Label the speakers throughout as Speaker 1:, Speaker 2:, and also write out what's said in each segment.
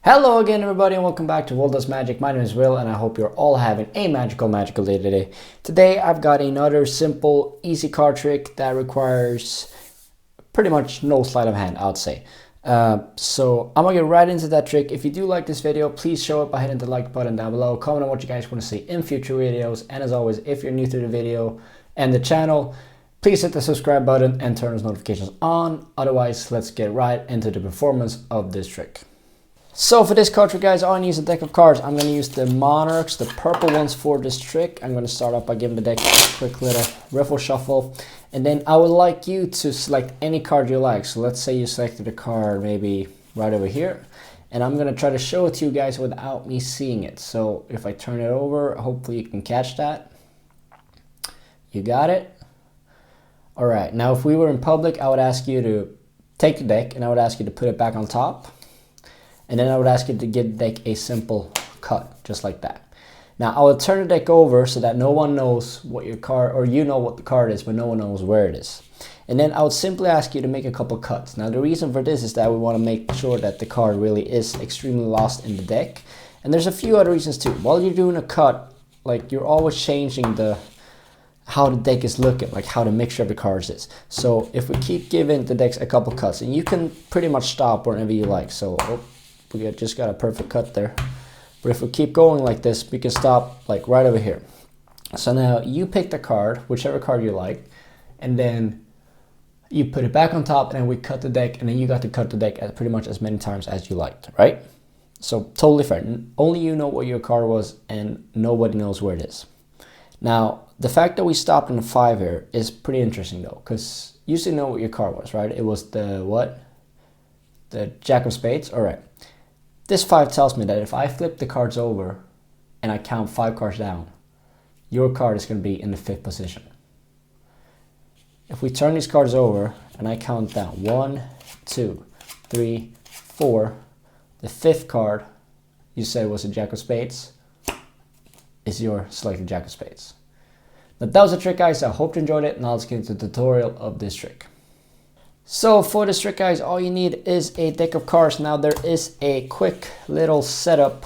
Speaker 1: Hello again everybody and welcome back to World Does Magic. My name is Will and I hope you're all having a magical day today. Today I've got another simple, easy card trick that requires pretty much no sleight of hand, I'd say. So I'm gonna get right into that trick. If you do like this video, please show it by hitting the like button down below. Comment on what you guys want to see in future videos. And as always, if you're new to the video and the channel, please hit the subscribe button and turn those notifications on. Otherwise, let's get right into the performance of this trick. So for this card trick, guys, all I need is a deck of cards. I'm going to use the Monarchs, the purple ones for this trick. I'm going to start off by giving the deck a quick little riffle shuffle. And then I would like you to select any card you like. So let's say you selected a card maybe right over here. And I'm going to try to show it to you guys without me seeing it. So if I turn it over, hopefully you can catch that. You got it? All right. Now, if we were in public, I would ask you to take the deck and I would ask you to put it back on top. And then I would ask you to give the deck a simple cut, just like that. Now, I will turn the deck over so that no one knows what your card, or you know what the card is, but no one knows where it is. And then I would simply ask you to make a couple cuts. Now, the reason for this is that we want to make sure that the card really is extremely lost in the deck. And there's a few other reasons too. While you're doing a cut, like you're always changing how the deck is looking, like how the mixture of the cards is. So if we keep giving the decks a couple cuts, and you can pretty much stop whenever you like. So we just got a perfect cut there. But if we keep going like this, we can stop like right over here. So now you pick the card, whichever card you like, and then you put it back on top, and then we cut the deck, and then you got to cut the deck pretty much as many times as you liked, right? So totally fair. Only you know what your card was, and nobody knows where it is. Now, the fact that we stopped on the 5 here is pretty interesting though, because you should know what your card was, right? It was the what? The Jack of Spades? All right. This 5 tells me that if I flip the cards over and I count 5 cards down, your card is going to be in the 5th position. If we turn these cards over and I count down 1, 2, 3, 4, the 5th card you said was a Jack of Spades is your selected Jack of Spades. Now that was a trick, guys. I hope you enjoyed it. Now let's get into the tutorial of this trick. So for this trick, guys, all you need is a deck of cards. Now there is a quick little setup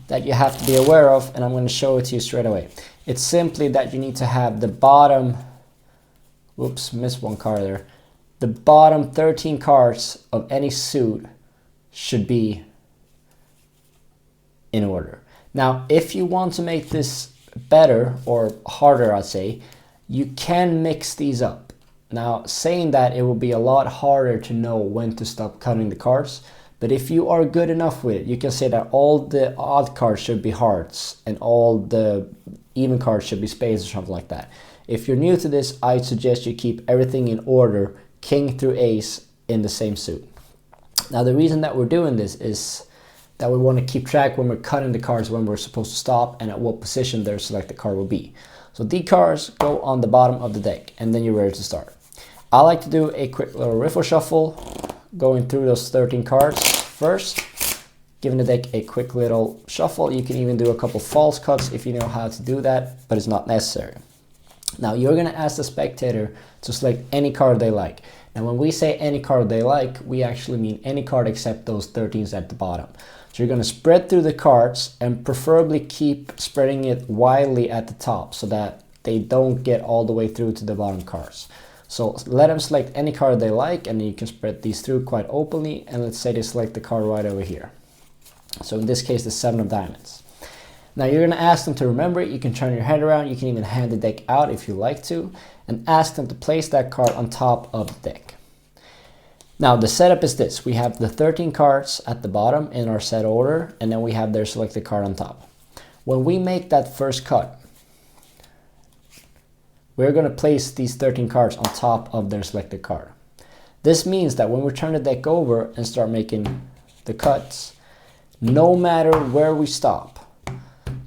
Speaker 1: that you have to be aware of, and I'm going to show it to you straight away. It's simply that you need to have the bottom, whoops, missed one card there. The bottom 13 cards of any suit should be in order. Now, if you want to make this better or harder, I'd say, you can mix these up. Now, saying that, it will be a lot harder to know when to stop cutting the cards. But if you are good enough with it, you can say that all the odd cards should be hearts and all the even cards should be spades or something like that. If you're new to this, I'd suggest you keep everything in order, king through ace in the same suit. Now, the reason that we're doing this is that we want to keep track when we're cutting the cards when we're supposed to stop and at what position their selected card will be. So the cards go on the bottom of the deck and then you're ready to start. I like to do a quick little riffle shuffle, going through those 13 cards first, giving the deck a quick little shuffle. You can even do a couple false cuts if you know how to do that, but it's not necessary. Now you're going to ask the spectator to select any card they like. Now when we say any card they like, we actually mean any card except those 13s at the bottom. So you're going to spread through the cards and preferably keep spreading it widely at the top so that they don't get all the way through to the bottom cards. So let them select any card they like, and you can spread these through quite openly. And let's say they select the card right over here. So in this case, the 7 of diamonds. Now you're going to ask them to remember it. You can turn your head around. You can even hand the deck out if you like to, and ask them to place that card on top of the deck. Now the setup is this. We have the 13 cards at the bottom in our set order, and then we have their selected card on top. When we make that first cut, we're going to place these 13 cards on top of their selected card. This means that when we turn the deck over and start making the cuts, no matter where we stop,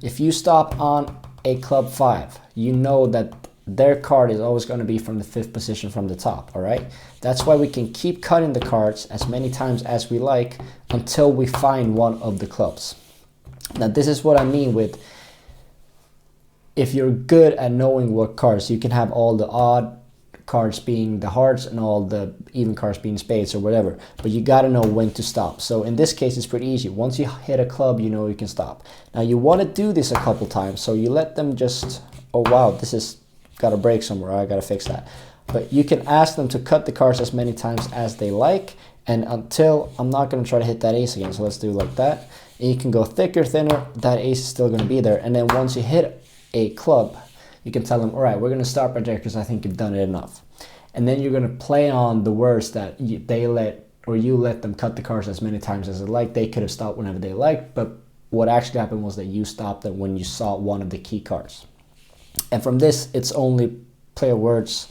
Speaker 1: if you stop on a club 5, you know that their card is always going to be from the 5th position from the top, all right? That's why we can keep cutting the cards as many times as we like until we find one of the clubs. Now, this is what I mean with, if you're good at knowing what cards, you can have all the odd cards being the hearts and all the even cards being spades or whatever, but you got to know when to stop. So in this case, it's pretty easy. Once you hit a club, you know you can stop. Now you want to do this a couple times, so you let them just, oh wow, this is got to break somewhere, I got to fix that. But you can ask them to cut the cards as many times as they like, and until, I'm not going to try to hit that ace again, so let's do it like that. And you can go thicker, thinner, that ace is still going to be there. And then once you hit a club, you can tell them, all right, we're going to stop right there because I think you've done it enough. And then you're going to play on the words that you let them cut the cards as many times as they like. They could have stopped whenever they liked, but what actually happened was that you stopped them when you saw one of the key cards. And from this, it's only play of words.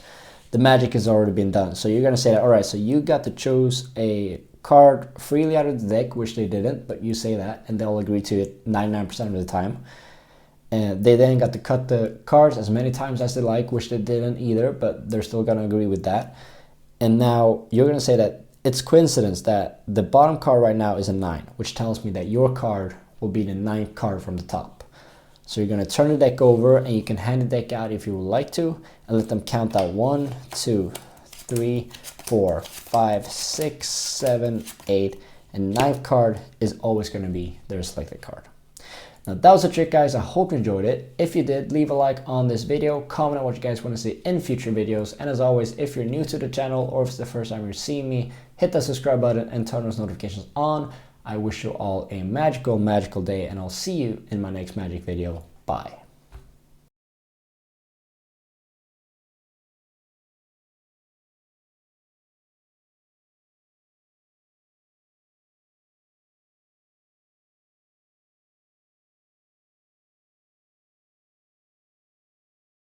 Speaker 1: The magic has already been done. So you're going to say that, all right, so you got to choose a card freely out of the deck, which they didn't, but you say that, and they'll agree to it 99% of the time. And they then got to cut the cards as many times as they like, which they didn't either, but they're still going to agree with that. And now you're going to say that it's coincidence that the bottom card right now is a 9, which tells me that your card will be the 9th card from the top. So you're going to turn the deck over, and you can hand the deck out if you would like to, and let them count out 1, 2, 3, 4, 5, 6, 7, 8, and 9th card is always going to be their selected card. Now that was the trick, guys. I hope you enjoyed it. If you did, leave a like on this video, comment on what you guys want to see in future videos, and as always, if you're new to the channel or if it's the first time you're seeing me, hit that subscribe button and turn those notifications on. I wish you all a magical day, and I'll see you in my next magic video. Bye.